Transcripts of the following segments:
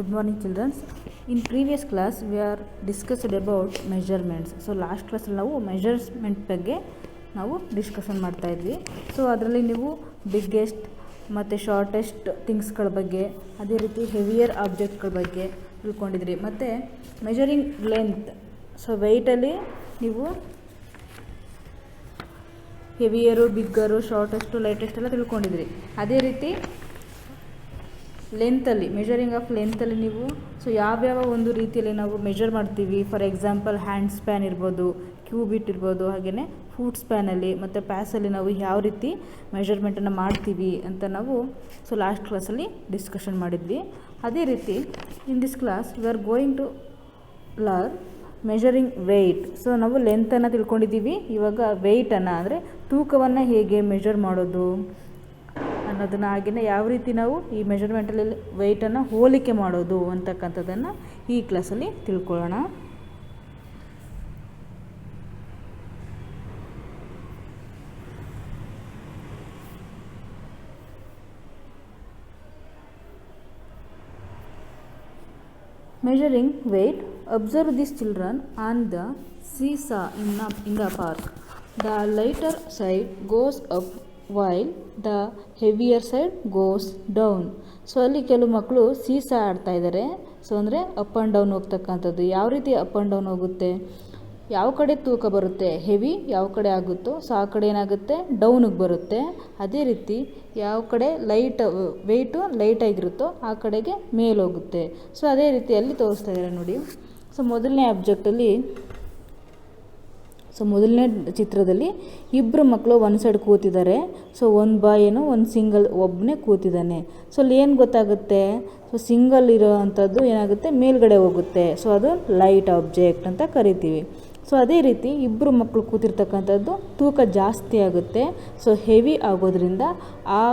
Good morning, children. In previous class, we are discussed about measurements. So last class ನಾವು measurement ಬಗ್ಗೆ ನಾವು discussion ಮಾಡ್ತಾ ಇದ್ವಿ. So ಅದರಲ್ಲಿ ನೀವು ಬಿಗ್ಗೆಸ್ಟ್ ಮತ್ತು ಶಾರ್ಟೆಸ್ಟ್ ಥಿಂಗ್ಸ್ಗಳ ಬಗ್ಗೆ, ಅದೇ ರೀತಿ ಹೆವಿಯರ್ ಆಬ್ಜೆಕ್ಟ್ಗಳ ಬಗ್ಗೆ ತಿಳ್ಕೊಂಡಿದ್ರಿ. ಮತ್ತು ಮೆಜರಿಂಗ್ ಲೆಂತ್, ಸೊ ವೆಯ್ಟಲ್ಲಿ ನೀವು ಹೆವಿಯರು, ಬಿಗ್ಗರು, ಶಾರ್ಟೆಸ್ಟು, ಲೈಟೆಸ್ಟ್ ಎಲ್ಲ ತಿಳ್ಕೊಂಡಿದ್ರಿ. ಅದೇ ರೀತಿ ಲೆಂತಲ್ಲಿ, ಮೆಜರಿಂಗ್ ಆಫ್ ಲೆಂತಲ್ಲಿ ನೀವು ಸೊ ಯಾವ್ಯಾವ ಒಂದು ರೀತಿಯಲ್ಲಿ ನಾವು ಮೆಜರ್ ಮಾಡ್ತೀವಿ. ಫಾರ್ ಎಕ್ಸಾಂಪಲ್ ಹ್ಯಾಂಡ್ ಸ್ಪ್ಯಾನ್ ಇರ್ಬೋದು, ಕ್ಯೂಬಿಟ್ ಇರ್ಬೋದು, ಹಾಗೆಯೇ ಫೂಟ್ ಸ್ಪ್ಯಾನಲ್ಲಿ ಮತ್ತು ಪ್ಯಾಸಲ್ಲಿ ನಾವು ಯಾವ ರೀತಿ ಮೆಜರ್ಮೆಂಟನ್ನು ಮಾಡ್ತೀವಿ ಅಂತ ನಾವು ಸೊ ಲಾಸ್ಟ್ ಕ್ಲಾಸಲ್ಲಿ ಡಿಸ್ಕಷನ್ ಮಾಡಿದ್ವಿ. ಅದೇ ರೀತಿ in this class we are going to learn measuring weight. So ನಾವು ಲೆಂತನ್ನು ತಿಳ್ಕೊಂಡಿದ್ದೀವಿ. ಇವಾಗ ವೆಯ್ಟನ್ನು ಅಂದರೆ ತೂಕವನ್ನು ಹೇಗೆ ಮೆಜರ್ ಮಾಡೋದು ಅನ್ನೋದನ್ನು, ಹಾಗೆಯೇ ಯಾವ ರೀತಿ ನಾವು ಈ ಮೆಜರ್ಮೆಂಟಲ್ಲಿ ವೆಯ್ಟನ್ನು ಹೋಲಿಕೆ ಮಾಡೋದು ಅಂತಕ್ಕಂಥದ್ದನ್ನು ಈ ಕ್ಲಾಸಲ್ಲಿ ತಿಳ್ಕೊಳ್ಳೋಣ. Measuring weight. Observe these children on the seesaw in the park. The lighter side goes up while the heavier side goes down. So ಅಲ್ಲಿ ಕೆಲವು ಮಕ್ಕಳು ಸೀಸಾ ಆಡ್ತಾ ಇದ್ದಾರೆ. ಸೊ ಅಂದರೆ ಅಪ್ ಆ್ಯಂಡ್ ಡೌನ್ ಹೋಗ್ತಕ್ಕಂಥದ್ದು. ಯಾವ ರೀತಿ ಅಪ್ ಆ್ಯಂಡ್ ಡೌನ್ ಹೋಗುತ್ತೆ, ಯಾವ ಕಡೆ ತೂಕ ಬರುತ್ತೆ, ಹೆವಿ ಯಾವ ಕಡೆ ಆಗುತ್ತೋ ಸೊ ಆ ಕಡೆ ಏನಾಗುತ್ತೆ, ಡೌನಿಗೆ ಬರುತ್ತೆ. ಅದೇ ರೀತಿ ಯಾವ ಕಡೆ ವೆಯ್ಟು ಲೈಟಾಗಿರುತ್ತೋ ಆ ಕಡೆಗೆ ಮೇಲೋಗುತ್ತೆ. ಸೊ ಅದೇ ರೀತಿಯಲ್ಲಿ ತೋರಿಸ್ತಾ ಇದ್ದಾರೆ ನೋಡಿ. ಸೊ ಮೊದಲನೇ ಚಿತ್ರದಲ್ಲಿ ಇಬ್ಬರು ಮಕ್ಕಳು ಒಂದು ಸೈಡ್ ಕೂತಿದ್ದಾರೆ. ಸೊ ಒಂದು ಬಾಯೇನು ಒಂದು ಒಬ್ಬನೇ ಕೂತಿದ್ದಾನೆ. ಸೊ ಅಲ್ಲಿ ಏನು ಗೊತ್ತಾಗುತ್ತೆ, ಸೊ ಸಿಂಗಲ್ ಇರೋ ಅಂಥದ್ದು ಏನಾಗುತ್ತೆ, ಮೇಲ್ಗಡೆ ಹೋಗುತ್ತೆ. ಸೊ ಅದು ಲೈಟ್ ಆಬ್ಜೆಕ್ಟ್ ಅಂತ ಕರಿತೀವಿ. ಸೊ ಅದೇ ರೀತಿ ಇಬ್ಬರು ಮಕ್ಕಳು ಕೂತಿರ್ತಕ್ಕಂಥದ್ದು ತೂಕ ಜಾಸ್ತಿ ಆಗುತ್ತೆ. ಸೊ ಹೆವಿ ಆಗೋದ್ರಿಂದ ಆ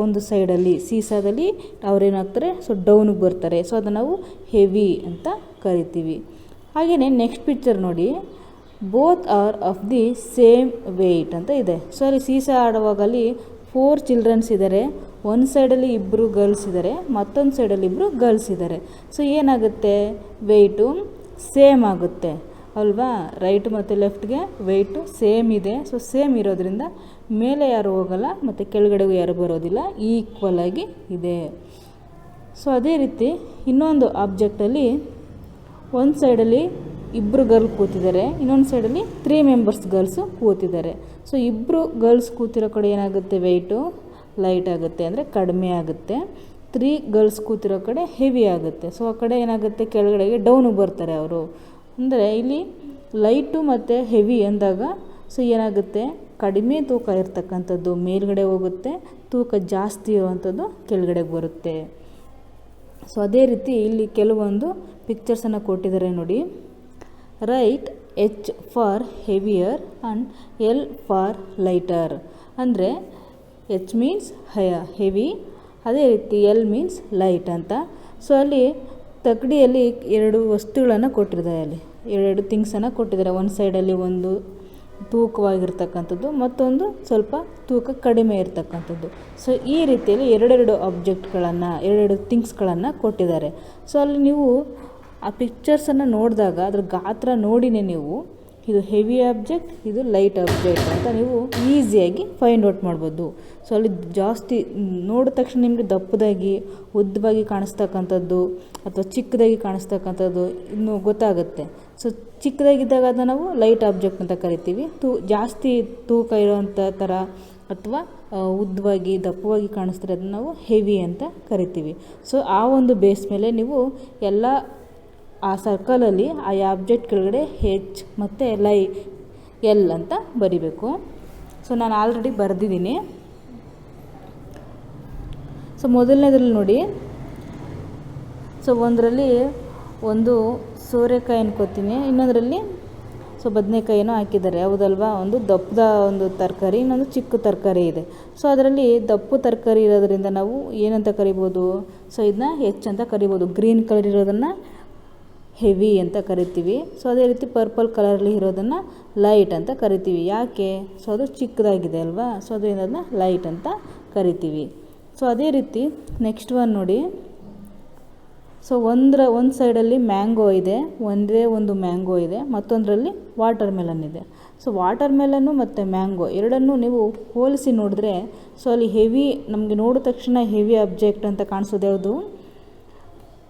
ಒಂದು ಸೈಡಲ್ಲಿ ಸೀಸಾದಲ್ಲಿ ಅವ್ರೇನಾಗ್ತಾರೆ, ಸೊ ಡೌನಿಗೆ ಬರ್ತಾರೆ. ಸೊ ಅದನ್ನು ನಾವು ಹೆವಿ ಅಂತ ಕರಿತೀವಿ. ಹಾಗೆಯೇ ನೆಕ್ಸ್ಟ್ ಪಿಕ್ಚರ್ ನೋಡಿ, both are of the same weight ಅಂತ ಇದೆ. ಸೊ ಅಲ್ಲಿ ಸೀಸಾ ಆಡುವಾಗಲ್ಲಿ 4 ಚಿಲ್ಡ್ರನ್ಸ್ ಇದ್ದಾರೆ. ಒಂದು ಸೈಡಲ್ಲಿ ಇಬ್ಬರು ಗರ್ಲ್ಸ್ ಇದ್ದಾರೆ, ಮತ್ತೊಂದು ಸೈಡಲ್ಲಿ ಇಬ್ಬರು ಗರ್ಲ್ಸ್ ಇದ್ದಾರೆ. ಸೊ ಏನಾಗುತ್ತೆ, ವೆಯ್ಟು ಸೇಮ್ ಆಗುತ್ತೆ ಅಲ್ವಾ. ರೈಟ್ ಮತ್ತು ಲೆಫ್ಟ್ಗೆ ವೆಯ್ಟು ಸೇಮ್ ಇದೆ. ಸೊ ಸೇಮ್ ಇರೋದ್ರಿಂದ ಮೇಲೆ ಯಾರು ಹೋಗಲ್ಲ ಮತ್ತು ಕೆಳಗಡೆಗೂ ಯಾರು ಬರೋದಿಲ್ಲ, ಈಕ್ವಲ್ ಆಗಿ ಇದೆ. ಸೊ ಅದೇ ರೀತಿ ಇನ್ನೊಂದು ಆಬ್ಜೆಕ್ಟಲ್ಲಿ ಒಂದು ಸೈಡಲ್ಲಿ ಇಬ್ಬರು ಗರ್ಲ್ ಕೂತಿದ್ದಾರೆ, ಇನ್ನೊಂದು ಸೈಡಲ್ಲಿ 3 ಮೆಂಬರ್ಸ್ ಗರ್ಲ್ಸು ಕೂತಿದ್ದಾರೆ. ಸೊ ಇಬ್ಬರು ಗರ್ಲ್ಸ್ ಕೂತಿರೋ ಕಡೆ ಏನಾಗುತ್ತೆ, ವೆಯ್ಟು ಲೈಟ್ ಆಗುತ್ತೆ, ಅಂದರೆ ಕಡಿಮೆ ಆಗುತ್ತೆ. 3 ಗರ್ಲ್ಸ್ ಕೂತಿರೋ ಕಡೆ ಹೆವಿ ಆಗುತ್ತೆ. ಸೊ ಆ ಕಡೆ ಏನಾಗುತ್ತೆ, ಕೆಳಗಡೆಗೆ ಡೌನಿಗೆ ಬರ್ತಾರೆ ಅವರು. ಅಂದರೆ ಇಲ್ಲಿ ಲೈಟು ಮತ್ತು ಹೆವಿ ಅಂದಾಗ ಸೊ ಏನಾಗುತ್ತೆ, ಕಡಿಮೆ ತೂಕ ಇರ್ತಕ್ಕಂಥದ್ದು ಮೇಲ್ಗಡೆ ಹೋಗುತ್ತೆ, ತೂಕ ಜಾಸ್ತಿ ಇರುವಂಥದ್ದು ಕೆಳಗಡೆಗೆ ಬರುತ್ತೆ. ಸೊ ಅದೇ ರೀತಿ ಇಲ್ಲಿ ಕೆಲವೊಂದು ಪಿಕ್ಚರ್ಸನ್ನು ಕೊಟ್ಟಿದ್ದಾರೆ ನೋಡಿ. Right H for heavier and L for lighter. ಅಂದರೆ H ಮೀನ್ಸ್ ಹೆವಿ, ಅದೇ ರೀತಿ L ಮೀನ್ಸ್ ಲೈಟ್ ಅಂತ. ಸೊ ಅಲ್ಲಿ ತಗಡಿಯಲ್ಲಿ 2 ವಸ್ತುಗಳನ್ನು ಕೊಟ್ಟಿದ್ದಾರೆ. ಅಲ್ಲಿ 2 ಥಿಂಗ್ಸನ್ನು ಕೊಟ್ಟಿದ್ದಾರೆ. ಒಂದು ಸೈಡಲ್ಲಿ ಒಂದು ತೂಕವಾಗಿರ್ತಕ್ಕಂಥದ್ದು, ಮತ್ತೊಂದು ಸ್ವಲ್ಪ ತೂಕ ಕಡಿಮೆ ಇರ್ತಕ್ಕಂಥದ್ದು. ಸೊ ಈ ರೀತಿಯಲ್ಲಿ 2 ಆಬ್ಜೆಕ್ಟ್ಗಳನ್ನು, 2 ಥಿಂಗ್ಸ್ಗಳನ್ನು ಕೊಟ್ಟಿದ್ದಾರೆ. ಸೊ ಅಲ್ಲಿ ನೀವು ಆ ಪಿಕ್ಚರ್ಸನ್ನು ನೋಡಿದಾಗ ಅದ್ರ ಗಾತ್ರ ನೋಡಿನೇ ನೀವು ಇದು ಹೆವಿ ಆಬ್ಜೆಕ್ಟ್, ಇದು ಲೈಟ್ ಆಬ್ಜೆಕ್ಟ್ ಅಂತ ನೀವು ಈಸಿಯಾಗಿ ಫೈಂಡ್ ಔಟ್ ಮಾಡ್ಬೋದು. ಸೊ ಅಲ್ಲಿ ಜಾಸ್ತಿ ನೋಡಿದ ತಕ್ಷಣ ನಿಮಗೆ ದಪ್ಪದಾಗಿ ಉದ್ದವಾಗಿ ಕಾಣಿಸ್ತಕ್ಕಂಥದ್ದು ಅಥವಾ ಚಿಕ್ಕದಾಗಿ ಕಾಣಿಸ್ತಕ್ಕಂಥದ್ದು ಇನ್ನೂ ಗೊತ್ತಾಗುತ್ತೆ. ಸೊ ಚಿಕ್ಕದಾಗಿದ್ದಾಗ ಅದನ್ನು ನಾವು ಲೈಟ್ ಆಬ್ಜೆಕ್ಟ್ ಅಂತ ಕರಿತೀವಿ. ಜಾಸ್ತಿ ತೂಕ ಇರೋವಂಥ ಥರ ಅಥವಾ ಉದ್ದವಾಗಿ ದಪ್ಪವಾಗಿ ಕಾಣಿಸ್ತಾರೆ ಅದನ್ನು ನಾವು ಹೆವಿ ಅಂತ ಕರಿತೀವಿ. ಸೊ ಆ ಒಂದು ಬೇಸ್ ಮೇಲೆ ನೀವು ಎಲ್ಲ ಆ ಸರ್ಕಲಲ್ಲಿ ಆ ಆಬ್ಜೆಕ್ಟ್ ಕೆಳಗಡೆ H ಮತ್ತು L ಅಂತ ಬರಿಬೇಕು. ಸೊ ನಾನು ಆಲ್ರೆಡಿ ಬರೆದಿದ್ದೀನಿ. ಸೊ ಮೊದಲನೇದ್ರಲ್ಲಿ ನೋಡಿ, ಸೊ ಒಂದರಲ್ಲಿ ಒಂದು ಸೋರೆಕಾಯಿ ಅನ್ಕೋತೀನಿ, ಇನ್ನೊಂದರಲ್ಲಿ ಸೊ ಬದನೆಕಾಯಿನೂ ಹಾಕಿದ್ದಾರೆ, ಹೌದಲ್ವಾ. ಒಂದು ದಪ್ಪದ ಒಂದು ತರಕಾರಿ, ಇನ್ನೊಂದು ಚಿಕ್ಕ ತರಕಾರಿ ಇದೆ. ಸೊ ಅದರಲ್ಲಿ ದಪ್ಪು ತರಕಾರಿ ಇರೋದ್ರಿಂದ ನಾವು ಏನಂತ ಕರಿಬೋದು, ಸೊ ಇದನ್ನ H ಅಂತ ಕರಿಬೋದು. ಗ್ರೀನ್ ಕಲರ್ ಇರೋದನ್ನು ಹೆವಿ ಅಂತ ಕರಿತೀವಿ. ಸೊ ಅದೇ ರೀತಿ ಪರ್ಪಲ್ ಕಲರಲ್ಲಿ ಇರೋದನ್ನು ಲೈಟ್ ಅಂತ ಕರಿತೀವಿ. ಯಾಕೆ, ಸೊ ಅದು ಚಿಕ್ಕದಾಗಿದೆ ಅಲ್ವಾ. ಸೊ ಅದರಿಂದ ಲೈಟ್ ಅಂತ ಕರಿತೀವಿ. ಸೊ ಅದೇ ರೀತಿ ನೆಕ್ಸ್ಟ್ ಒನ್ ನೋಡಿ, ಸೊ ಒಂದು ಸೈಡಲ್ಲಿ ಮ್ಯಾಂಗೋ ಇದೆ, ಒಂದೇ ಒಂದು ಮ್ಯಾಂಗೋ ಇದೆ, ಮತ್ತೊಂದರಲ್ಲಿ ವಾಟರ್ ಮೆಲನ್ ಇದೆ. ಸೊ ವಾಟರ್ ಮೆಲನ್ನು ಮತ್ತು ಮ್ಯಾಂಗೋ ಎರಡನ್ನೂ ನೀವು ಹೋಲಿಸಿ ನೋಡಿದ್ರೆ ಸೊ ಅಲ್ಲಿ ಹೆವಿ, ನಮಗೆ ನೋಡಿದ ತಕ್ಷಣ ಹೆವಿ ಆಬ್ಜೆಕ್ಟ್ ಅಂತ ಕಾಣಿಸೋದು ಯಾವುದು?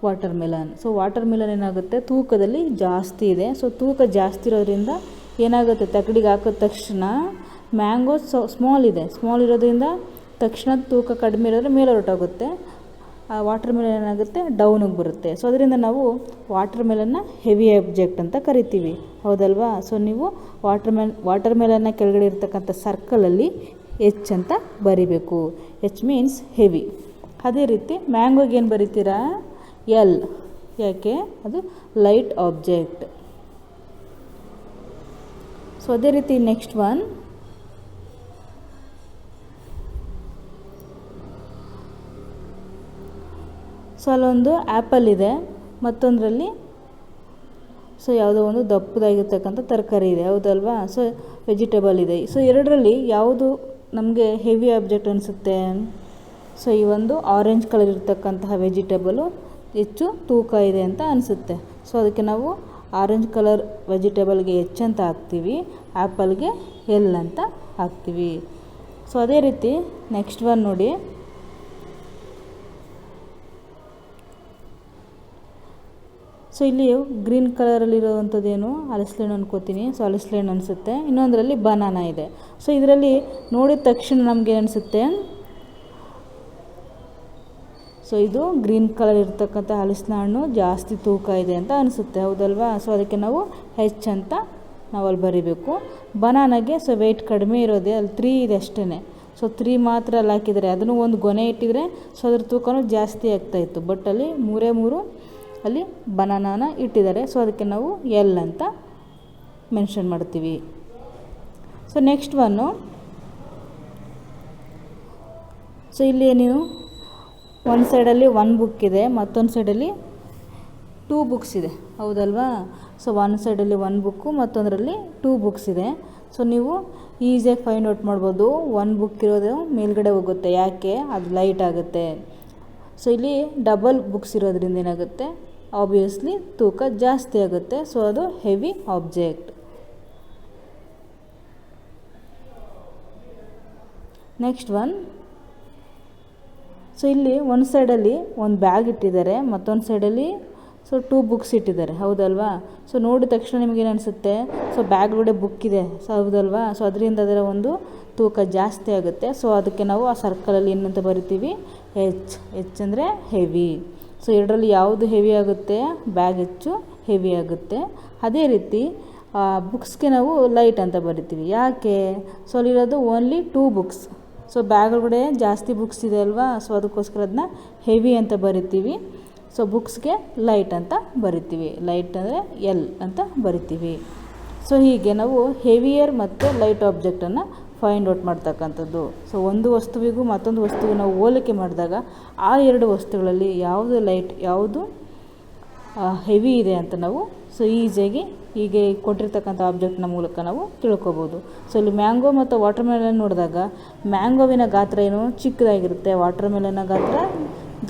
Water melon. So water melon ಏನಾಗುತ್ತೆ, ತೂಕದಲ್ಲಿ ಜಾಸ್ತಿ ಇದೆ. ಸೊ ತೂಕ ಜಾಸ್ತಿ ಇರೋದ್ರಿಂದ ಏನಾಗುತ್ತೆ, ತಗಡಿಗೆ ಹಾಕಿದ ತಕ್ಷಣ ಮ್ಯಾಂಗೋ ಸ್ಮಾಲ್ ಇದೆ, ಸ್ಮಾಲ್ ಇರೋದ್ರಿಂದ ತಕ್ಷಣ ತೂಕ ಕಡಿಮೆ ಇರೋದ್ರೆ ಮೇಲೆ ಹೊರಟೋಗುತ್ತೆ. ಆ ವಾಟರ್ ಮೆಲನ್ ಏನಾಗುತ್ತೆ, ಡೌನಿಗೆ ಬರುತ್ತೆ. ಸೊ ಅದರಿಂದ ನಾವು ವಾಟರ್ ಮೆಲನ್ನ ಹೆವಿ ಆಬ್ಜೆಕ್ಟ್ ಅಂತ ಕರಿತೀವಿ, ಹೌದಲ್ವಾ? ಸೊ ನೀವು ವಾಟರ್ ಮೆಲನ್ನ ಕೆಳಗಡೆ ಇರ್ತಕ್ಕಂಥ ಸರ್ಕಲಲ್ಲಿ ಎಚ್ ಅಂತ ಬರಿಬೇಕು. H means heavy. ಅದೇ ರೀತಿ ಮ್ಯಾಂಗೋಗೆ ಏನು ಬರಿತೀರಾ? ಎಲ್. ಯಾಕೆ? ಅದು ಲೈಟ್ ಆಬ್ಜೆಕ್ಟ್. ಸೊ ಅದೇ ರೀತಿ ನೆಕ್ಸ್ಟ್ ಒನ್, ಸೊ ಅಲ್ಲೊಂದು ಆ್ಯಪಲ್ ಇದೆ, ಮತ್ತೊಂದರಲ್ಲಿ ಸೊ ಯಾವುದೋ ಒಂದು ದಪ್ಪದಾಗಿರ್ತಕ್ಕಂಥ ತರಕಾರಿ ಇದೆ, ಹೌದಲ್ವಾ? ಸೊ ವೆಜಿಟೇಬಲ್ ಇದೆ. ಸೊ ಎರಡರಲ್ಲಿ ಯಾವುದು ನಮಗೆ ಹೆವಿ ಆಬ್ಜೆಕ್ಟ್ ಅನಿಸುತ್ತೆ? ಸೊ ಈ ಒಂದು ಆರೆಂಜ್ ಕಲರ್ ಇರ್ತಕ್ಕಂತಹ ವೆಜಿಟೇಬಲು ಹೆಚ್ಚು ತೂಕ ಇದೆ ಅಂತ ಅನಿಸುತ್ತೆ. ಸೊ ಅದಕ್ಕೆ ನಾವು ಆರೆಂಜ್ ಕಲರ್ ವೆಜಿಟೇಬಲ್ಗೆ ಎಚ್ ಅಂತ ಹಾಕ್ತೀವಿ, ಆ್ಯಪಲ್ಗೆ ಎಲ್ ಅಂತ ಹಾಕ್ತೀವಿ. ಸೊ ಅದೇ ರೀತಿ ನೆಕ್ಸ್ಟ್ ಒನ್ ನೋಡಿ, ಸೊ ಇಲ್ಲಿ ಗ್ರೀನ್ ಕಲರಲ್ಲಿರೋವಂಥದ್ದೇನು ಹಲಸಿನ ಅನ್ಕೋತೀನಿ. ಸೊ ಹಲಸಿನ ಅನಿಸುತ್ತೆ. ಇನ್ನೊಂದರಲ್ಲಿ ಬನಾನಾ ಇದೆ. ಸೊ ಇದರಲ್ಲಿ ನೋಡಿದ ತಕ್ಷಣ ನಮಗೆ ಅನಿಸುತ್ತೆ ಸೊ ಇದು ಗ್ರೀನ್ ಕಲರ್ ಇರ್ತಕ್ಕಂಥ ಹಲಸಿನ ಹಣ್ಣು ಜಾಸ್ತಿ ತೂಕ ಇದೆ ಅಂತ ಅನಿಸುತ್ತೆ, ಹೌದಲ್ವಾ? ಸೊ ಅದಕ್ಕೆ ನಾವು ಹೆಚ್ ಅಂತ ನಾವು ಅಲ್ಲಿ ಬರೀಬೇಕು. ಬನಾನಾಗೆ ಸೊ ವೆಯ್ಟ್ ಕಡಿಮೆ ಇರೋದೇ, ಅಲ್ಲಿ 3 ಇದೆ ಅಷ್ಟೇ. ಸೊ 3 ಮಾತ್ರ ಅಲ್ಲಿ ಹಾಕಿದರೆ, ಅದನ್ನು ಒಂದು ಗೊನೆ ಇಟ್ಟಿದ್ರೆ ಸೊ ಅದ್ರ ತೂಕನೂ ಜಾಸ್ತಿ ಆಗ್ತಾಯಿತ್ತು. ಬಟ್ ಅಲ್ಲಿ 3 ಅಲ್ಲಿ ಬನಾನಾನ ಇಟ್ಟಿದ್ದಾರೆ. ಸೊ ಅದಕ್ಕೆ ನಾವು ಎಲ್ ಅಂತ ಮೆನ್ಷನ್ ಮಾಡ್ತೀವಿ. ಸೊ ನೆಕ್ಸ್ಟ್ ಒನ್ನು, ಸೊ ಇಲ್ಲಿ ನೀವು ಒಂದು ಸೈಡಲ್ಲಿ 1 ಬುಕ್ ಇದೆ, ಮತ್ತೊಂದು ಸೈಡಲ್ಲಿ 2 ಬುಕ್ಸ್ ಇದೆ, ಹೌದಲ್ವಾ? ಸೊ ಒಂದು ಸೈಡಲ್ಲಿ 1 ಬುಕ್ಕು, ಮತ್ತೊಂದರಲ್ಲಿ 2 ಬುಕ್ಸ್ ಇದೆ. ಸೊ ನೀವು ಈಸಿಯಾಗಿ ಫೈಂಡ್ ಔಟ್ ಮಾಡ್ಬೋದು. 1 ಬುಕ್ ಇರೋದು ಮೇಲ್ಗಡೆ ಹೋಗುತ್ತೆ, ಯಾಕೆ? ಅದು ಲೈಟ್ ಆಗುತ್ತೆ. ಸೊ ಇಲ್ಲಿ ಡಬಲ್ ಬುಕ್ಸ್ ಇರೋದ್ರಿಂದ ಏನಾಗುತ್ತೆ, ಆಬ್ವಿಯಸ್ಲಿ ತೂಕ ಜಾಸ್ತಿ ಆಗುತ್ತೆ. ಸೊ ಅದು heavy object. Next one, so ಇಲ್ಲಿ ಒಂದು ಸೈಡಲ್ಲಿ ಒಂದು ಬ್ಯಾಗ್ ಇಟ್ಟಿದ್ದಾರೆ, ಮತ್ತೊಂದು ಸೈಡಲ್ಲಿ ಸೊ 2 ಬುಕ್ಸ್ ಇಟ್ಟಿದ್ದಾರೆ, ಹೌದಲ್ವಾ? ಸೊ ನೋಡಿದ ತಕ್ಷಣ ನಿಮಗೇನು ಅನಿಸುತ್ತೆ? ಸೊ ಬ್ಯಾಗ್ ಒಳಗಡೆ ಬುಕ್ ಇದೆ, ಸೊ ಹೌದಲ್ವಾ? ಸೊ ಅದರಿಂದ ಅದರ ಒಂದು ತೂಕ ಜಾಸ್ತಿ ಆಗುತ್ತೆ. ಸೊ ಅದಕ್ಕೆ ನಾವು ಆ ಸರ್ಕಲಲ್ಲಿ ಏನಂತ ಬರಿತೀವಿ? ಎಚ್ ಅಂದರೆ ಹೆವಿ. ಸೊ ಎರಡರಲ್ಲಿ ಯಾವುದು ಹೆವಿ ಆಗುತ್ತೆ? ಬ್ಯಾಗ್ ಹೆಚ್ಚು ಹೆವಿ ಆಗುತ್ತೆ. ಅದೇ ರೀತಿ ಬುಕ್ಸ್ಗೆ ನಾವು ಲೈಟ್ ಅಂತ ಬರಿತೀವಿ, ಯಾಕೆ? ಸೊ ಅಲ್ಲಿರೋದು ಓನ್ಲಿ 2 ಬುಕ್ಸ್. ಸೊ ಬ್ಯಾಗ್ ಒಳಗಡೆ ಜಾಸ್ತಿ ಬುಕ್ಸ್ ಇದೆ ಅಲ್ವಾ? ಸೊ ಅದಕ್ಕೋಸ್ಕರ ಅದನ್ನ ಹೆವಿ ಅಂತ ಬರಿತೀವಿ. ಸೊ ಬುಕ್ಸ್ಗೆ ಲೈಟ್ ಅಂತ ಬರಿತೀವಿ, ಲೈಟ್ ಅಂದರೆ ಎಲ್ ಅಂತ ಬರಿತೀವಿ. ಸೊ ಹೀಗೆ ನಾವು ಹೆವಿಯರ್ ಮತ್ತು ಲೈಟ್ ಆಬ್ಜೆಕ್ಟನ್ನು ಫೈಂಡ್ ಔಟ್ ಮಾಡ್ತಕ್ಕಂಥದ್ದು. ಸೊ ಒಂದು ವಸ್ತುವಿಗೂ ಮತ್ತೊಂದು ವಸ್ತುವಿಗೆ ನಾವು ಹೋಲಿಕೆ ಮಾಡಿದಾಗ ಆ 2 ವಸ್ತುಗಳಲ್ಲಿ ಯಾವುದು ಲೈಟ್, ಯಾವುದು ಹೆವಿ ಇದೆ ಅಂತ ನಾವು ಸೊ ಈಸಿಯಾಗಿ ಹೀಗೆ ಕೊಟ್ಟಿರ್ತಕ್ಕಂಥ ಆಬ್ಜೆಕ್ಟ್ನ ಮೂಲಕ ನಾವು ತಿಳ್ಕೊಬೋದು. ಸೊ ಇಲ್ಲಿ ಮ್ಯಾಂಗೋ ಮತ್ತು ವಾಟರ್ ಮೆಲನ್ ನೋಡಿದಾಗ ಮ್ಯಾಂಗೋವಿನ ಗಾತ್ರ ಏನು ಚಿಕ್ಕದಾಗಿರುತ್ತೆ, ವಾಟರ್ ಮೆಲನ್ನ ಗಾತ್ರ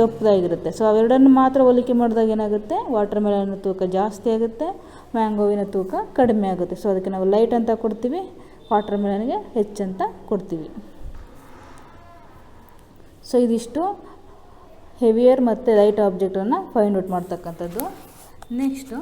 ದಪ್ಪದಾಗಿರುತ್ತೆ. ಸೊ ಅವೆರಡನ್ನು ಮಾತ್ರ ಹೋಲಿಕೆ ಮಾಡಿದಾಗ ಏನಾಗುತ್ತೆ? ವಾಟರ್ ಮೆಲನ್ನ ತೂಕ ಜಾಸ್ತಿ ಆಗುತ್ತೆ, ಮ್ಯಾಂಗೋವಿನ ತೂಕ ಕಡಿಮೆ ಆಗುತ್ತೆ. ಸೊ ಅದಕ್ಕೆ ನಾವು ಲೈಟ್ ಅಂತ ಕೊಡ್ತೀವಿ, ವಾಟರ್ ಮೆಲನ್ಗೆ ಹೆಚ್ ಅಂತ ಕೊಡ್ತೀವಿ. ಸೊ ಇದಿಷ್ಟು ಹೆವಿಯರ್ ಮತ್ತು ಲೈಟ್ ಆಬ್ಜೆಕ್ಟನ್ನು ಫೈಂಡ್ ಔಟ್ ಮಾಡ್ತಕ್ಕಂಥದ್ದು. ನೆಕ್ಸ್ಟು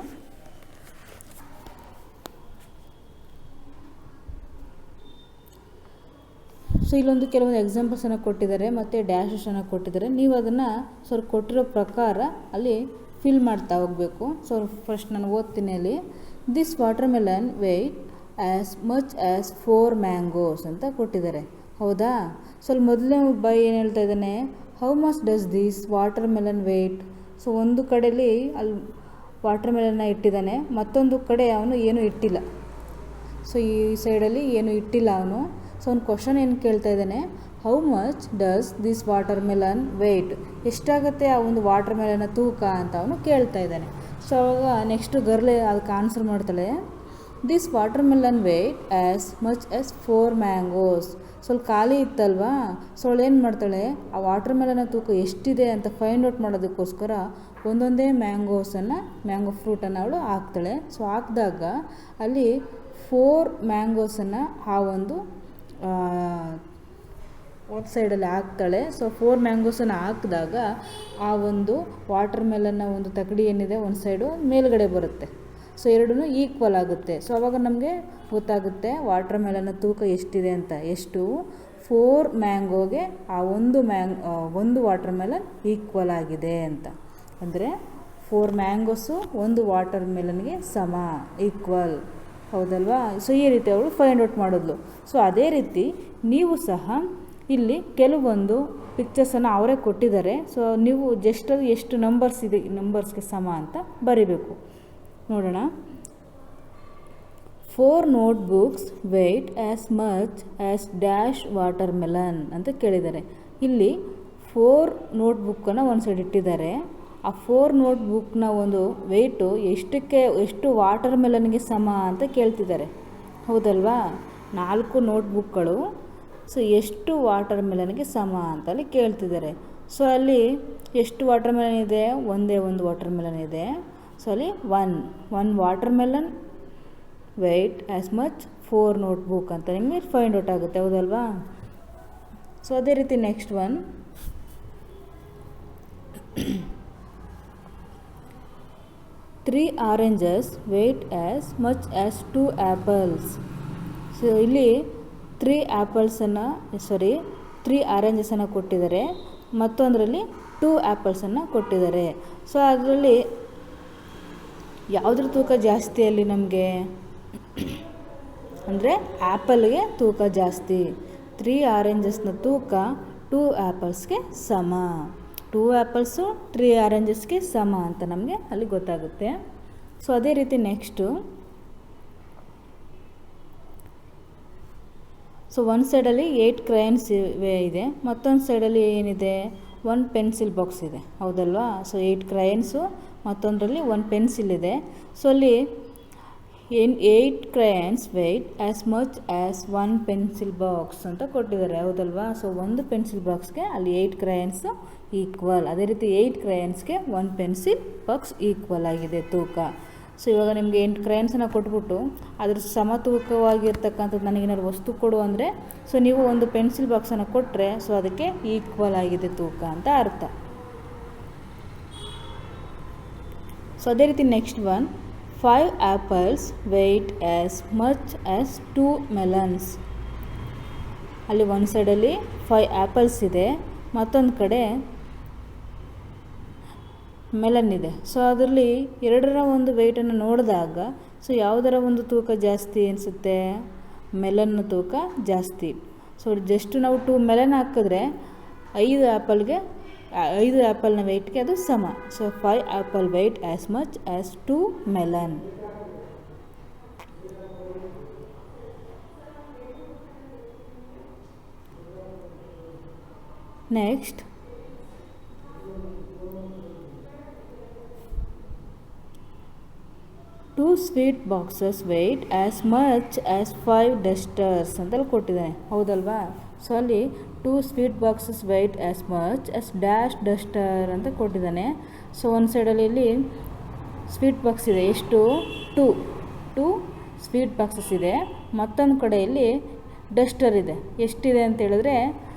ಸೊ ಇಲ್ಲೊಂದು ಕೆಲವೊಂದು ಎಕ್ಸಾಂಪಲ್ಸನ್ನು ಕೊಟ್ಟಿದ್ದಾರೆ ಮತ್ತು ಡ್ಯಾಶಸನ್ನು ಕೊಟ್ಟಿದ್ದಾರೆ. ನೀವು ಅದನ್ನು ಸ್ವಲ್ಪ ಕೊಟ್ಟಿರೋ ಪ್ರಕಾರ ಅಲ್ಲಿ ಫಿಲ್ ಮಾಡ್ತಾ ಹೋಗಬೇಕು. ಸೊ ಫಸ್ಟ್ ನಾನು ಓದ್ತೀನಿ. ಅಲ್ಲಿ this watermelon weight as much as 4 mangoes ಅಂತ ಕೊಟ್ಟಿದ್ದಾರೆ, ಹೌದಾ? ಸೊ ಅಲ್ಲಿ ಮೊದಲನೇ ಬಾಯ್ ಏನು ಹೇಳ್ತಾ ಇದ್ದಾನೆ? How much does this watermelon weight. So ಒಂದು ಕಡೆಯಲ್ಲಿ ಅಲ್ಲಿ ವಾಟರ್ ಮೆಲನ್ನ ಇಟ್ಟಿದ್ದಾನೆ, ಮತ್ತೊಂದು ಕಡೆ ಅವನು ಏನೂ ಇಟ್ಟಿಲ್ಲ. ಸೊ ಈ ಸೈಡಲ್ಲಿ ಏನೂ ಇಟ್ಟಿಲ್ಲ ಅವನು. ಸೊ ಅವ್ನು ಕ್ವಶನ್ ಏನು ಕೇಳ್ತಾ ಇದ್ದಾನೆ? How much does this watermelon weight. ಎಷ್ಟಾಗುತ್ತೆ ಆ ಒಂದು ವಾಟರ್ ಮೆಲನ್ನ ತೂಕ ಅಂತ ಅವನು ಕೇಳ್ತಾ ಇದ್ದಾನೆ. ಸೊ ಅವಾಗ ನೆಕ್ಸ್ಟು ಗರ್ಲೆ ಅದಕ್ಕೆ ಆನ್ಸರ್ ಮಾಡ್ತಾಳೆ, this watermelon weight as much as 4 mangoes. ಸ್ವಲ್ಪ ಖಾಲಿ ಇತ್ತಲ್ವಾ, ಸೊ ಅವಳು ಏನು ಮಾಡ್ತಾಳೆ, ಆ ವಾಟರ್ ಮೆಲನ್ನ ತೂಕ ಎಷ್ಟಿದೆ ಅಂತ ಫೈಂಡ್ ಔಟ್ ಮಾಡೋದಕ್ಕೋಸ್ಕರ ಒಂದೊಂದೇ ಮ್ಯಾಂಗೋ ಫ್ರೂಟನ್ನು ಅವಳು ಹಾಕ್ತಾಳೆ. ಸೊ ಹಾಕಿದಾಗ ಅಲ್ಲಿ 4 ಮ್ಯಾಂಗೋಸನ್ನು ಆ ಒಂದು ಸೈಡಲ್ಲಿ ಹಾಕ್ತಾಳೆ. ಸೊ 4 ಮ್ಯಾಂಗೋಸನ್ನು ಹಾಕಿದಾಗ ಆ ಒಂದು ವಾಟರ್ ಮೆಲನ್ನ ಒಂದು ತಗಡಿ ಏನಿದೆ ಒಂದು ಸೈಡು ಮೇಲ್ಗಡೆ ಬರುತ್ತೆ. ಸೊ ಎರಡೂ ಈಕ್ವಲ್ ಆಗುತ್ತೆ. ಸೊ ಆವಾಗ ನಮಗೆ ಗೊತ್ತಾಗುತ್ತೆ ವಾಟರ್ ಮೆಲನ್ನ ತೂಕ ಎಷ್ಟಿದೆ ಅಂತ. ಎಷ್ಟು 4 ಮ್ಯಾಂಗೋಗೆ ಆ ಒಂದು ವಾಟರ್ ಮೆಲನ್ ಈಕ್ವಲ್ ಆಗಿದೆ ಅಂತ. ಅಂದರೆ 4 ಮ್ಯಾಂಗೋಸು ಒಂದು ವಾಟರ್ ಮೆಲನ್ಗೆ ಸಮ, ಈಕ್ವಲ್, ಹೌದಲ್ವಾ. ಸೊ ಈ ರೀತಿ ಅವಳು ಫೈಂಡ್ ಔಟ್ ಮಾಡಿದ್ಲು. ಸೊ ಅದೇ ರೀತಿ ನೀವು ಸಹ ಇಲ್ಲಿ ಕೆಲವೊಂದು ಪಿಕ್ಚರ್ಸನ್ನು ಅವರೇ ಕೊಟ್ಟಿದ್ದಾರೆ. ಸೊ ನೀವು ಜಸ್ಟ್ ಅದು ಎಷ್ಟು ನಂಬರ್ಸ್ಗೆ ಸಮ ಅಂತ ಬರಿಬೇಕು. ನೋಡೋಣ. 4 notebooks weight as much as dash watermelon ಅಂತ ಕೇಳಿದ್ದಾರೆ. ಇಲ್ಲಿ 4 ನೋಟ್ಬುಕ್ಕನ್ನು ಒಂದು ಸೈಡ್ ಇಟ್ಟಿದ್ದಾರೆ. ಆ 4 ನೋಟ್ಬುಕ್ನ ಒಂದು ವೆಯ್ಟು ಎಷ್ಟು ವಾಟರ್ ಮೆಲನ್ಗೆ ಸಮ ಅಂತ ಕೇಳ್ತಿದ್ದಾರೆ, ಹೌದಲ್ವಾ. 4 ನೋಟ್ಬುಕ್ಗಳು, ಸೊ ಎಷ್ಟು ವಾಟರ್ ಮೆಲನ್ಗೆ ಸಮ ಅಂತಲ್ಲಿ ಕೇಳ್ತಿದ್ದಾರೆ. ಸೊ ಅಲ್ಲಿ ಎಷ್ಟು ವಾಟರ್ ಮೆಲನ್ ಇದೆ, ಒಂದೇ ಒಂದು ವಾಟರ್ ಮೆಲನ್ ಇದೆ. ಸೊ ಅಲ್ಲಿ one watermelon weight as much 4 notebook ಅಂತ ನಿಮಗೆ ಫೈಂಡ್ ಔಟ್ ಆಗುತ್ತೆ, ಹೌದಲ್ವಾ. ಸೊ ಅದೇ ರೀತಿ next one, 3 oranges weight as much as 2 apples. So ಇಲ್ಲಿ 3 ಆರೆಂಜಸನ್ನು ಕೊಟ್ಟಿದ್ದಾರೆ, ಮತ್ತೊಂದರಲ್ಲಿ 2 ಆ್ಯಪಲ್ಸನ್ನು ಕೊಟ್ಟಿದ್ದಾರೆ. ಸೊ ಅದರಲ್ಲಿ ಯಾವುದ್ರ ತೂಕ ಜಾಸ್ತಿ ಅಲ್ಲಿ ನಮಗೆ ಅಂದರೆ ಆ್ಯಪಲ್ಗೆ ತೂಕ ಜಾಸ್ತಿ. 3 ಆರೆಂಜಸ್ನ ತೂಕ 2 ಆ್ಯಪಲ್ಸ್ಗೆ ಸಮ. 2 ಆ್ಯಪಲ್ಸು 3 ಆರೆಂಜಸ್ಗೆ ಸಮ ಅಂತ ನಮಗೆ ಅಲ್ಲಿ ಗೊತ್ತಾಗುತ್ತೆ. ಸೊ ಅದೇ ರೀತಿ ನೆಕ್ಸ್ಟು, ಸೊ ಒಂದು ಸೈಡಲ್ಲಿ 8 ಕ್ರಯನ್ಸ್ ಇದೆ, ಮತ್ತೊಂದು ಸೈಡಲ್ಲಿ ಏನಿದೆ, 1 ಪೆನ್ಸಿಲ್ ಬಾಕ್ಸ್ ಇದೆ, ಹೌದಲ್ವಾ. ಸೊ 8 ಕ್ರಯನ್ಸು, ಮತ್ತೊಂದರಲ್ಲಿ 1 ಪೆನ್ಸಿಲ್ ಇದೆ. ಸೊ ಅಲ್ಲಿ 8 crayons weight as much as 1 pencil box ಅಂತ ಕೊಟ್ಟಿದ್ದಾರೆ, ಹೌದಲ್ವಾ. ಸೊ ಒಂದು ಪೆನ್ಸಿಲ್ ಬಾಕ್ಸ್ಗೆ ಅಲ್ಲಿ 8 ಕ್ರಯನ್ಸು ಈಕ್ವಲ್. ಅದೇ ರೀತಿ 8 ಕ್ರಯನ್ಸ್ಗೆ 1 ಪೆನ್ಸಿಲ್ ಬಾಕ್ಸ್ ಈಕ್ವಲ್ ಆಗಿದೆ ತೂಕ. ಸೊ ಇವಾಗ ನಿಮಗೆ 8 ಕ್ರಯನ್ಸನ್ನು ಕೊಟ್ಬಿಟ್ಟು ಅದ್ರ ಸಮತೂಕವಾಗಿರ್ತಕ್ಕಂಥದ್ದು ನನಗೇನಾದ್ರು ವಸ್ತು ಕೊಡು ಅಂದರೆ, ಸೊ ನೀವು ಒಂದು ಪೆನ್ಸಿಲ್ ಬಾಕ್ಸನ್ನು ಕೊಟ್ಟರೆ ಸೊ ಅದಕ್ಕೆ ಈಕ್ವಲ್ ಆಗಿದೆ ತೂಕ ಅಂತ ಅರ್ಥ. ಸೊ ಅದೇ ರೀತಿ next one, 5 apples weight as much as 2 melons. ಅಲ್ಲಿ ಒಂದು ಸೈಡಲ್ಲಿ 5 ಆ್ಯಪಲ್ಸ್ ಇದೆ, ಮತ್ತೊಂದು ಕಡೆ ಮೆಲನ್ ಇದೆ. ಸೊ ಅದರಲ್ಲಿ ಎರಡರ ಒಂದು ವೆಯ್ಟನ್ನು ನೋಡಿದಾಗ ಸೊ ಯಾವುದರ ಒಂದು ತೂಕ ಜಾಸ್ತಿ ಅನಿಸುತ್ತೆ, ಮೆಲನ್ನ ತೂಕ ಜಾಸ್ತಿ. ಸೊ ಜಸ್ಟ್ ನಾವು 2 ಮೆಲನ್ ಹಾಕಿದ್ರೆ 5 ಆ್ಯಪಲ್ನ ವೆಯ್ಟ್ಗೆ ಅದು ಸಮ. So 5 apple weight as much as 2 melon. Next, 2 sweet boxes weight as much as 5 dusters ಅಂತಲ್ಲಿ ಕೊಟ್ಟಿದ್ದಾನೆ, ಹೌದಲ್ವಾ. ಸೊ ಅಲ್ಲಿ 2 sweet boxes weight as much as dash duster ಅಂತ ಕೊಟ್ಟಿದ್ದಾನೆ. ಸೊ ಒಂದು ಸೈಡಲ್ಲಿ ಇಲ್ಲಿ ಸ್ವೀಟ್ ಬಾಕ್ಸ್ ಇದೆ, ಎಷ್ಟು 2 ಸ್ವೀಟ್ ಬಾಕ್ಸಸ್ ಇದೆ, ಮತ್ತೊಂದು ಕಡೆಯಲ್ಲಿ ಡಸ್ಟರ್ ಇದೆ. ಎಷ್ಟಿದೆ ಅಂತ ಹೇಳಿದ್ರೆ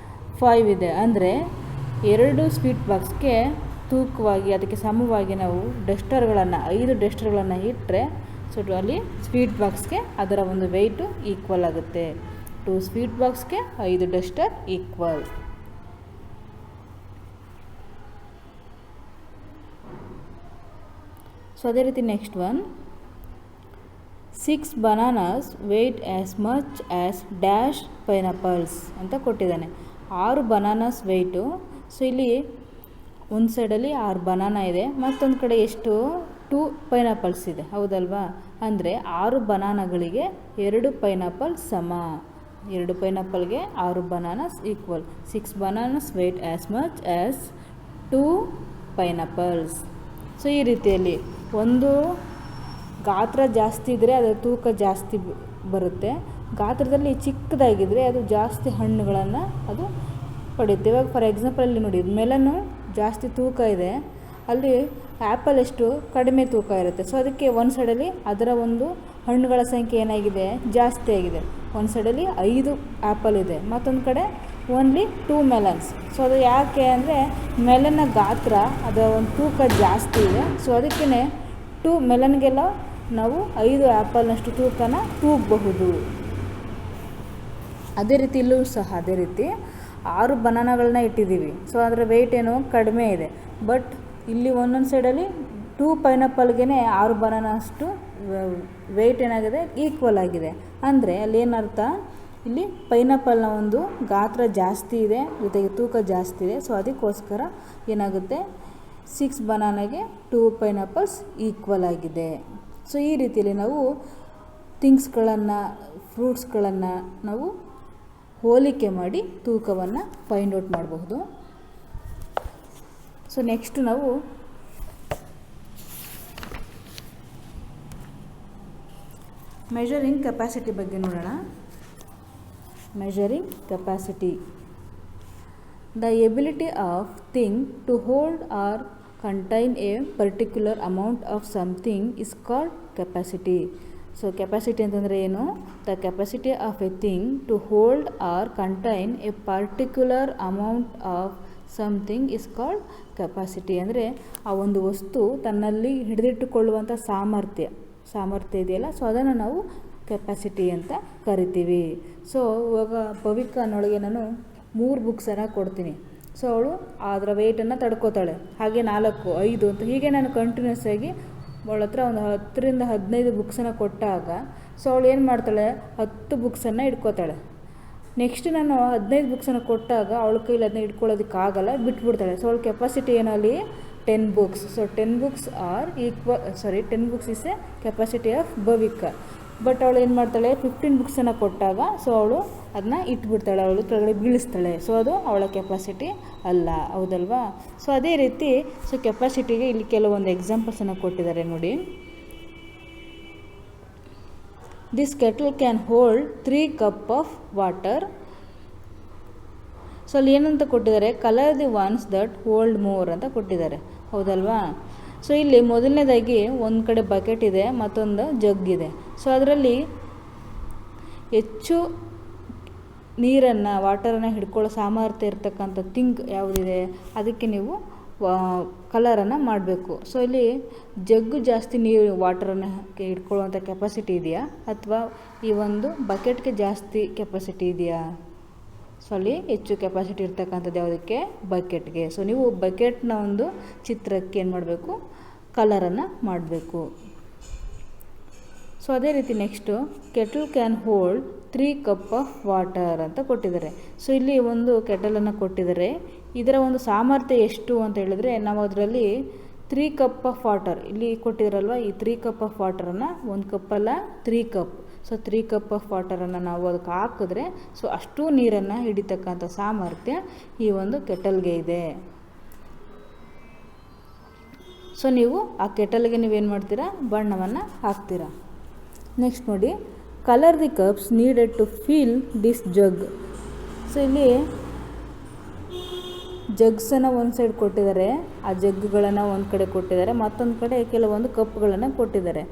5 ಇದೆ. ಅಂದರೆ 2 ಸ್ವೀಟ್ ಬಾಕ್ಸ್ಗೆ ತೂಕವಾಗಿ ಅದಕ್ಕೆ ಸಮವಾಗಿ ನಾವು 5 ಡಸ್ಟರ್ಗಳನ್ನು ಇಟ್ಟರೆ ಸೊ ಅಲ್ಲಿ ಸ್ವೀಟ್ ಬಾಕ್ಸ್ಗೆ ಅದರ ಒಂದು ವೆಯ್ಟು ಈಕ್ವಲ್ ಆಗುತ್ತೆ. 2 ಸ್ವೀಟ್ ಬಾಕ್ಸ್ಗೆ 5 ಡಸ್ಟರ್ ಈಕ್ವಲ್. ಸೊ ಅದೇ ರೀತಿ next one, 6 bananas weight as much as dash pineapples ಅಂತ ಕೊಟ್ಟಿದ್ದಾನೆ. 6 ಬನಾನಾಸ್ ವೆಯ್ಟು. ಸೊ ಇಲ್ಲಿ ಒಂದು ಸೈಡಲ್ಲಿ 6 ಬನಾನಾ ಇದೆ, ಮತ್ತೊಂದು ಕಡೆ ಎಷ್ಟು 2 ಪೈನಾಪಲ್ಸ್ ಇದೆ, ಹೌದಲ್ವಾ. ಅಂದರೆ 6 ಬನಾನಾಗಳಿಗೆ 2 ಪೈನಾಪಲ್ ಸಮ. 2 ಪೈನಾಪಲ್ಗೆ 6 bananas equal. 6 bananas weight as much as 2 pineapples. So ಈ ರೀತಿಯಲ್ಲಿ ಒಂದು ಗಾತ್ರ ಜಾಸ್ತಿ ಇದ್ದರೆ ಅದರ ತೂಕ ಜಾಸ್ತಿ ಬರುತ್ತೆ. ಗಾತ್ರದಲ್ಲಿ ಚಿಕ್ಕದಾಗಿದ್ದರೆ ಅದು ಜಾಸ್ತಿ ಹಣ್ಣುಗಳನ್ನು ಅದು ಪಡೆಯುತ್ತೆ. ಇವಾಗ ಫಾರ್ ಎಕ್ಸಾಂಪಲ್ ಅಲ್ಲಿ ನೋಡಿ, ಮೆಲನ್ನು ಜಾಸ್ತಿ ತೂಕ ಇದೆ, ಅಲ್ಲಿ ಆ್ಯಪಲ್ ಎಷ್ಟು ಕಡಿಮೆ ತೂಕ ಇರುತ್ತೆ. ಸೊ ಅದಕ್ಕೆ ಒಂದು ಸೈಡಲ್ಲಿ ಅದರ ಒಂದು ಹಣ್ಣುಗಳ ಸಂಖ್ಯೆ ಏನಾಗಿದೆ, ಜಾಸ್ತಿ ಆಗಿದೆ. ಒಂದು ಸೈಡಲ್ಲಿ 5 ಆ್ಯಪಲ್ ಇದೆ, ಮತ್ತೊಂದು ಕಡೆ ಓನ್ಲಿ 2 ಮೆಲನ್ಸ್. ಸೊ ಅದು ಯಾಕೆ ಅಂದರೆ ಮೆಲನ್ನ ಗಾತ್ರ ಅದರ ಒಂದು ತೂಕ ಜಾಸ್ತಿ ಇದೆ. ಸೊ ಅದಕ್ಕೇ 2 ಮೆಲನ್ಗೆಲ್ಲ ನಾವು 5 ಆ್ಯಪಲ್ನಷ್ಟು ತೂಕನ ತೂಗಬಹುದು. ಅದೇ ರೀತಿ ಇಲ್ಲೂ ಸಹ ಅದೇ ರೀತಿ 6 ಬನಾನಾಗಳನ್ನ ಇಟ್ಟಿದ್ದೀವಿ. ಸೊ ಅದರ ವೆಯ್ಟ್ ಏನೋ ಕಡಿಮೆ ಇದೆ, ಬಟ್ ಇಲ್ಲಿ ಒಂದೊಂದು ಸೈಡಲ್ಲಿ 2 ಪೈನಾಪಲ್ಗೆ 6 ಬನಾನ ಅಷ್ಟು ವೆಯ್ಟ್ ಏನಾಗಿದೆ, ಈಕ್ವಲ್ ಆಗಿದೆ. ಅಂದರೆ ಅಲ್ಲೇನರ್ಥ, ಇಲ್ಲಿ ಪೈನಾಪಲ್ನ ಒಂದು ಗಾತ್ರ ಜಾಸ್ತಿ ಇದೆ, ಜೊತೆಗೆ ತೂಕ ಜಾಸ್ತಿ ಇದೆ. ಸೊ ಅದಕ್ಕೋಸ್ಕರ ಏನಾಗುತ್ತೆ, 6 ಬನಾನಾಗೆ 2 ಪೈನಾಪಲ್ಸ್ ಈಕ್ವಲ್ ಆಗಿದೆ. ಸೊ ಈ ರೀತಿಯಲ್ಲಿ ನಾವು ಥಿಂಗ್ಸ್ಗಳನ್ನು, ಫ್ರೂಟ್ಸ್ಗಳನ್ನು ನಾವು ಹೋಲಿಕೆ ಮಾಡಿ ತೂಕವನ್ನು ಫೈಂಡ್ ಔಟ್ ಮಾಡಬಹುದು. ಸೊ ನೆಕ್ಸ್ಟ್ ನಾವು ಮೆಷರಿಂಗ್ ಕೆಪಾಸಿಟಿ ಬಗ್ಗೆ ನೋಡೋಣ. Measuring capacity, the ability of thing to hold or contain a particular amount of something is called capacity. So capacity ಅಂತಂದರೆ ಏನು, the capacity of a thing to hold or contain a particular amount of something is called capacity. ಅಂದರೆ ಆ ಒಂದು ವಸ್ತು ತನ್ನಲ್ಲಿ ಹಿಡಿದಿಟ್ಟುಕೊಳ್ಳುವಂಥ ಸಾಮರ್ಥ್ಯ ಇದೆಯಲ್ಲ, so ಅದನ್ನು ನಾವು ಕೆಪಾಸಿಟಿ ಅಂತ ಕರಿತೀವಿ. ಸೊ ಇವಾಗ ಭವಿಕನೊಳಗೆ ನಾನು 3 ಬುಕ್ಸನ್ನು ಕೊಡ್ತೀನಿ. ಸೊ ಅವಳು ಅದರ ವೆಯ್ಟನ್ನು ತಡ್ಕೋತಾಳೆ. ಹಾಗೆ 4, 5 ಅಂತ ಹೀಗೆ ನಾನು ಕಂಟಿನ್ಯೂಸ್ ಆಗಿ ಅವಳ ಹತ್ರ ಒಂದು 10 ರಿಂದ 15 ಬುಕ್ಸನ್ನು ಕೊಟ್ಟಾಗ, ಸೊ ಅವಳು ಏನು ಮಾಡ್ತಾಳೆ, 10 ಬುಕ್ಸನ್ನು ಇಟ್ಕೋತಾಳೆ. ನೆಕ್ಸ್ಟ್ ನಾನು 15 ಬುಕ್ಸನ್ನು ಕೊಟ್ಟಾಗ ಅವಳ ಕೈಲಿ ಅದನ್ನ ಇಟ್ಕೊಳ್ಳೋದಕ್ಕಾಗಲ್ಲ, ಬಿಟ್ಬಿಡ್ತಾಳೆ. ಸೊ ಅವಳ ಕೆಪಾಸಿಟಿ ಏನಲ್ಲಿ 10 books. So 10 books are 10 books is a capacity of Bhavika. But ಅವಳು ಏನು ಮಾಡ್ತಾಳೆ, 15 ಬುಕ್ಸನ್ನು ಕೊಟ್ಟಾಗ ಸೊ ಅವಳು ಅದನ್ನ ಇಟ್ಬಿಡ್ತಾಳೆ, ಅವಳು ಕೆಳಗಡೆ ಬೀಳಿಸ್ತಾಳೆ. ಸೊ ಅದು ಅವಳ ಕೆಪಾಸಿಟಿ ಅಲ್ಲ, ಹೌದಲ್ವಾ? ಸೊ ಅದೇ ರೀತಿ ಸೊ ಕೆಪಾಸಿಟಿಗೆ ಇಲ್ಲಿ ಕೆಲವೊಂದು ಎಕ್ಸಾಂಪಲ್ಸನ್ನು ಕೊಟ್ಟಿದ್ದಾರೆ ನೋಡಿ. This kettle can hold 3 cups of water. So ಅಲ್ಲಿ ಏನಂತ ಕೊಟ್ಟಿದ್ದಾರೆ, colour the once that hold more ಅಂತ ಕೊಟ್ಟಿದ್ದಾರೆ, ಹೌದಲ್ವಾ? ಸೊ ಇಲ್ಲಿ ಮೊದಲನೇದಾಗಿ ಒಂದು ಕಡೆ ಬಕೆಟ್ ಇದೆ, ಮತ್ತೊಂದು ಜಗ್ ಇದೆ. ಸೊ ಅದರಲ್ಲಿ ಹೆಚ್ಚು ನೀರನ್ನು, ವಾಟರನ್ನು ಹಿಡ್ಕೊಳ್ಳೋ ಸಾಮರ್ಥ್ಯ ಇರ್ತಕ್ಕಂಥ ಥಿಂಗ್ ಯಾವುದಿದೆ, ಅದಕ್ಕೆ ನೀವು ಕಲರನ್ನು ಮಾಡಬೇಕು. ಸೊ ಇಲ್ಲಿ ಜಗ್ಗು ಜಾಸ್ತಿ ನೀರು, ವಾಟರನ್ನು ಹಿಡ್ಕೊಳ್ಳುವಂಥ ಕೆಪಾಸಿಟಿ ಇದೆಯಾ, ಅಥವಾ ಈ ಒಂದು ಬಕೆಟ್ಗೆ ಜಾಸ್ತಿ ಕೆಪಾಸಿಟಿ ಇದೆಯಾ? ಸೊ ಅಲ್ಲಿ ಹೆಚ್ಚು ಕೆಪಾಸಿಟಿ ಇರ್ತಕ್ಕಂಥದ್ದು ಯಾವುದಕ್ಕೆ, ಬಕೆಟ್ಗೆ. ಸೊ ನೀವು ಬಕೆಟ್ನ ಒಂದು ಚಿತ್ರಕ್ಕೆ ಏನು ಮಾಡಬೇಕು, ಕಲರನ್ನು ಮಾಡಬೇಕು. ಸೊ ಅದೇ ರೀತಿ next kettle can hold 3 cups of water ಅಂತ ಕೊಟ್ಟಿದ್ದಾರೆ. ಸೊ ಇಲ್ಲಿ ಒಂದು ಕೆಟಲನ್ನು ಕೊಟ್ಟಿದ್ದಾರೆ, ಇದರ ಒಂದು ಸಾಮರ್ಥ್ಯ ಎಷ್ಟು ಅಂತ ಹೇಳಿದ್ರೆ, ನಾವು ಅದರಲ್ಲಿ 3 cups ಆಫ್ ವಾಟರ್ ಇಲ್ಲಿ ಕೊಟ್ಟಿದ್ದಾರಲ್ವ, ಈ 3 cups ಆಫ್ ವಾಟರನ್ನು 1 cup ಅಲ್ಲ 3 cup. ಸೊ 3 cups ಆಫ್ ವಾಟರನ್ನು ನಾವು ಅದಕ್ಕೆ ಹಾಕಿದ್ರೆ ಸೊ ಅಷ್ಟು ನೀರನ್ನು ಹಿಡಿತಕ್ಕಂಥ ಸಾಮರ್ಥ್ಯ ಈ ಒಂದು ಕೆಟಲ್ಗೆ ಇದೆ. ಸೊ ನೀವು ಆ ಕೆಟಲ್ಗೆ ನೀವೇನು ಮಾಡ್ತೀರಾ, ಬಣ್ಣವನ್ನು ಹಾಕ್ತೀರಾ. ನೆಕ್ಸ್ಟ್ ನೋಡಿ, colour the cups needed to fill this jug. So ಇಲ್ಲಿ ಜಗ್ಸನ್ನು ಒಂದು ಸೈಡ್ ಕೊಟ್ಟಿದ್ದಾರೆ, ಆ ಜಗ್ಗಳನ್ನು ಒಂದು ಕಡೆ ಕೊಟ್ಟಿದ್ದಾರೆ, ಮತ್ತೊಂದು ಕಡೆ ಕೆಲವೊಂದು ಕಪ್ಗಳನ್ನು ಕೊಟ್ಟಿದ್ದಾರೆ.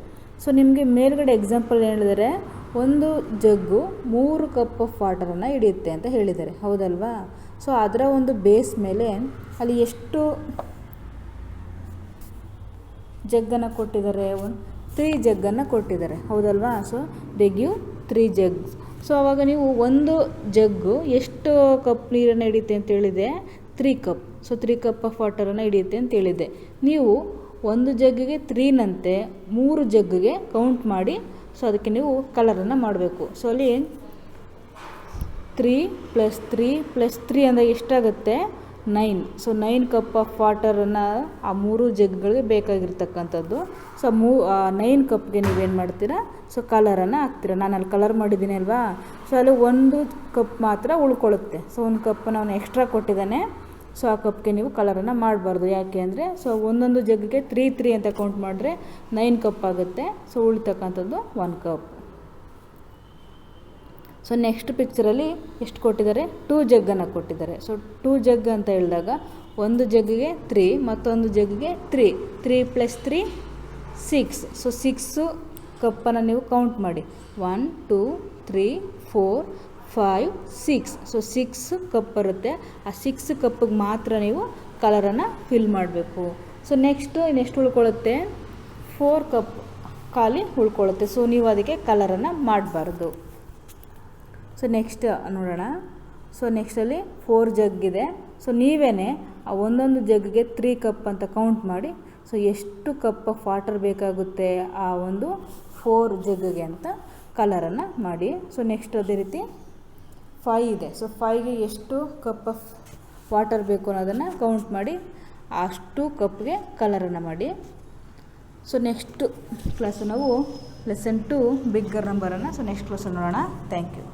ಸೊ ನಿಮಗೆ ಮೇಲ್ಗಡೆ ಎಕ್ಸಾಂಪಲ್ ಹೇಳಿದರೆ, ಒಂದು ಜಗ್ಗು 3 cups ಆಫ್ ವಾಟರನ್ನು ಹಿಡಿಯುತ್ತೆ ಅಂತ ಹೇಳಿದ್ದಾರೆ, ಹೌದಲ್ವಾ? ಸೊ ಅದರ ಒಂದು ಬೇಸ್ ಮೇಲೆ ಅಲ್ಲಿ ಎಷ್ಟು ಜಗ್ಗನ್ನು ಕೊಟ್ಟಿದ್ದಾರೆ, 3 ಜಗ್ಗನ್ನು ಕೊಟ್ಟಿದ್ದಾರೆ, ಹೌದಲ್ವಾ? So they give 3 jugs. So ಆವಾಗ ನೀವು ಒಂದು ಜಗ್ಗು ಎಷ್ಟು ಕಪ್ ನೀರನ್ನು ಹಿಡಿಯುತ್ತೆ ಅಂತ ಹೇಳಿದೆ, 3 cup. ಸೊ 3 cups ಆಫ್ ವಾಟರನ್ನು ಹಿಡಿಯುತ್ತೆ ಅಂತ ಹೇಳಿದೆ. ನೀವು ಒಂದು ಜಗ್ಗಿಗೆ 3ನಂತೆ 3 ಜಗ್ಗಿಗೆ ಕೌಂಟ್ ಮಾಡಿ, ಸೊ ಅದಕ್ಕೆ ನೀವು ಕಲರನ್ನು ಮಾಡಬೇಕು. ಸೊ ಅಲ್ಲಿ 3 + 3 + 3 ಅಂದರೆ ಎಷ್ಟಾಗುತ್ತೆ, 9. ಸೊ 9 cups ಆಫ್ ವಾಟರನ್ನು ಆ 3 ಜಗ್ಗಳಿಗೆ ಬೇಕಾಗಿರ್ತಕ್ಕಂಥದ್ದು. ಸೊ 9 cupಗೆ ನೀವೇನು ಮಾಡ್ತೀರಾ, ಸೊ ಕಲರನ್ನು ಹಾಕ್ತೀರಾ. ನಾನು ಅಲ್ಲಿ ಕಲರ್ ಮಾಡಿದ್ದೀನಿ ಅಲ್ವಾ? ಸೊ ಅಲ್ಲಿ 1 cup ಮಾತ್ರ ಉಳ್ಕೊಳ್ಳುತ್ತೆ. ಸೊ 1 cup ಅವನು ಎಕ್ಸ್ಟ್ರಾ ಕೊಟ್ಟಿದ್ದಾನೆ. ಸೊ ಆ ಕಪ್ಗೆ ನೀವು ಕಲರನ್ನು ಮಾಡಬಾರ್ದು. ಯಾಕೆ ಅಂದರೆ ಸೊ ಒಂದೊಂದು ಜಗ್ಗಿಗೆ 3 ಅಂತ ಕೌಂಟ್ ಮಾಡಿದ್ರೆ 9 cup ಆಗುತ್ತೆ. ಸೊ ಉಳಿತಕ್ಕಂಥದ್ದು 1 cup. ಸೊ ನೆಕ್ಸ್ಟ್ ಪಿಕ್ಚರಲ್ಲಿ ಎಷ್ಟು ಕೊಟ್ಟಿದ್ದಾರೆ, 2 ಜಗ್ಗನ್ನು ಕೊಟ್ಟಿದ್ದಾರೆ. ಸೊ 2 ಜಗ್ ಅಂತ ಹೇಳಿದಾಗ ಒಂದು ಜಗ್ಗಿಗೆ 3, ಮತ್ತೊಂದು ಜಗ್ಗಿಗೆ 3, 3 + 3 6. ಸೊ 6 ಕಪ್ಪನ್ನು ನೀವು ಕೌಂಟ್ ಮಾಡಿ, 1 2 3 4 5 6. ಸೊ 6 ಕಪ್ ಬರುತ್ತೆ. ಆ 6 ಕಪ್ಪಿಗೆ ಮಾತ್ರ ನೀವು ಕಲರನ್ನು ಫಿಲ್ ಮಾಡಬೇಕು. ಸೊ ನೆಕ್ಸ್ಟ್ ಉಳ್ಕೊಳ್ಳುತ್ತೆ 4 ಕಪ್ ಖಾಲಿ ಉಳ್ಕೊಳ್ಳುತ್ತೆ. ಸೊ ನೀವು ಅದಕ್ಕೆ ಕಲರನ್ನು ಮಾಡಬಾರ್ದು. ಸೊ ನೆಕ್ಸ್ಟ್ ನೋಡೋಣ. ಸೊ ನೆಕ್ಸ್ಟಲ್ಲಿ 4 ಜಗ್ಗಿದೆ. ಸೊ ನೀವೇ ಆ ಒಂದೊಂದು ಜಗ್ಗಿಗೆ 3 ಕಪ್ ಅಂತ ಕೌಂಟ್ ಮಾಡಿ. ಸೊ ಎಷ್ಟು ಕಪ್ ಆಫ್ ವಾಟರ್ ಬೇಕಾಗುತ್ತೆ ಆ ಒಂದು 4 ಜಗ್ಗಿಗೆ ಅಂತ ಕಲರನ್ನು ಮಾಡಿ. ಸೊ ನೆಕ್ಸ್ಟ್ ಅದೇ ರೀತಿ 5 ಇದೆ. ಸೊ 5ಗೆ ಎಷ್ಟು ಕಪ್ ಆಫ್ ವಾಟರ್ ಬೇಕು ಅನ್ನೋದನ್ನು ಕೌಂಟ್ ಮಾಡಿ ಅಷ್ಟು ಕಪ್ಗೆ ಕಲರನ್ನು ಮಾಡಿ. ಸೊ ನೆಕ್ಸ್ಟ್ ಕ್ಲಾಸು ನಾವು ಲೆಸನ್ 2 ಬಿಗ್ಗರ್ ನಂಬರನ್ನು ನೆಕ್ಸ್ಟ್ ಕ್ಲಾಸಲ್ಲಿ ನೋಡೋಣ. Thank you.